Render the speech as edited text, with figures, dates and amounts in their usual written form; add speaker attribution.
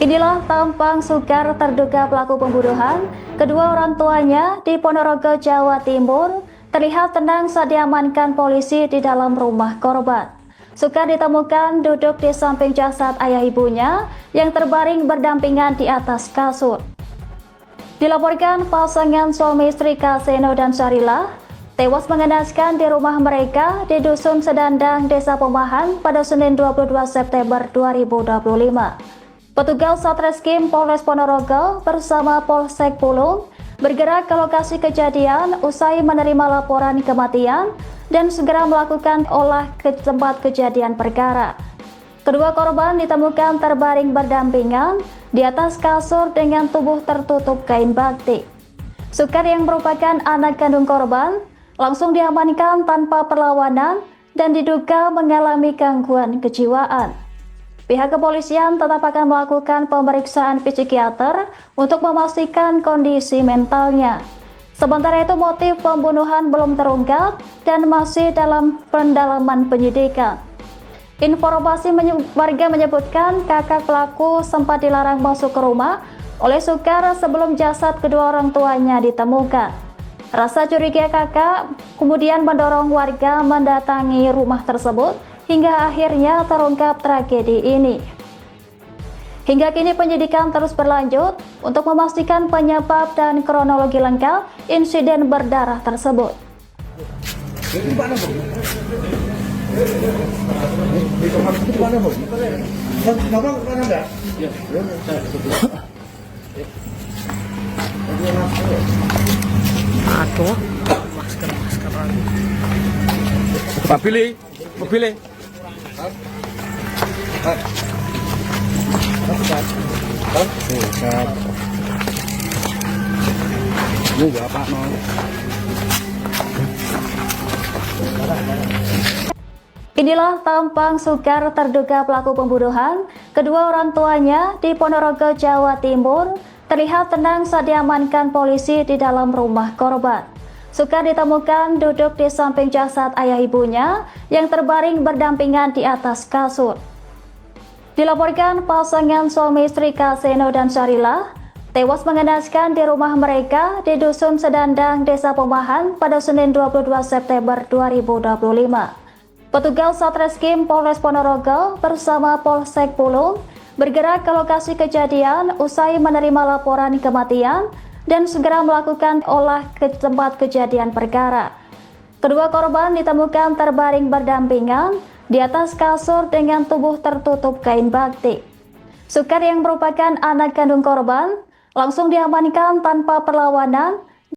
Speaker 1: Inilah tampang sukar terduga pelaku pembunuhan kedua orang tuanya di Ponorogo, Jawa Timur, terlihat tenang saat diamankan polisi di dalam rumah korban. Sukar ditemukan duduk di samping jasad ayah ibunya yang terbaring berdampingan di atas kasur. Dilaporkan pasangan suami istri Kaseno dan Sarila tewas mengenaskan di rumah mereka di Dusun Sedandang, Desa Pemahan pada Senin 22 September 2025. Petugas Satreskrim Polres Ponorogo bersama Polsek Pulung bergerak ke lokasi kejadian usai menerima laporan kematian dan segera melakukan olah ke tempat kejadian perkara. Kedua korban ditemukan terbaring berdampingan di atas kasur dengan tubuh tertutup kain batik. Sukar yang merupakan anak kandung korban langsung diamankan tanpa perlawanan dan diduga mengalami gangguan kejiwaan. Pihak kepolisian tetap akan melakukan pemeriksaan psikiater untuk memastikan kondisi mentalnya. Sementara itu motif pembunuhan belum terungkap dan masih dalam pendalaman penyidikan. Informasi warga menyebutkan kakak pelaku sempat dilarang masuk ke rumah oleh Sukar sebelum jasad kedua orang tuanya ditemukan. Rasa curiga kakak kemudian mendorong warga mendatangi rumah tersebut hingga akhirnya terungkap tragedi ini. Hingga kini penyidikan terus berlanjut untuk memastikan penyebab dan kronologi lengkap insiden berdarah tersebut.
Speaker 2: Aduh, masker lagi. Pak pilih.
Speaker 1: Inilah tampang sukar terduga pelaku pembunuhan kedua orang tuanya di Ponorogo, Jawa Timur, terlihat tenang saat diamankan polisi di dalam rumah korban. Sukar ditemukan duduk di samping jasad ayah ibunya yang terbaring berdampingan di atas kasur. Dilaporkan pasangan suami istri Kaseno dan Sarila tewas mengenaskan di rumah mereka di Dusun Sedandang, Desa Pemahan pada Senin 22 September 2025. Petugas Satreskrim Polres Ponorogo bersama Polsek Pulung bergerak ke lokasi kejadian usai menerima laporan kematian dan segera melakukan olah ke tempat kejadian perkara. Kedua korban ditemukan terbaring berdampingan di atas kasur dengan tubuh tertutup kain batik. Sukar yang merupakan anak kandung korban langsung diamankan tanpa perlawanan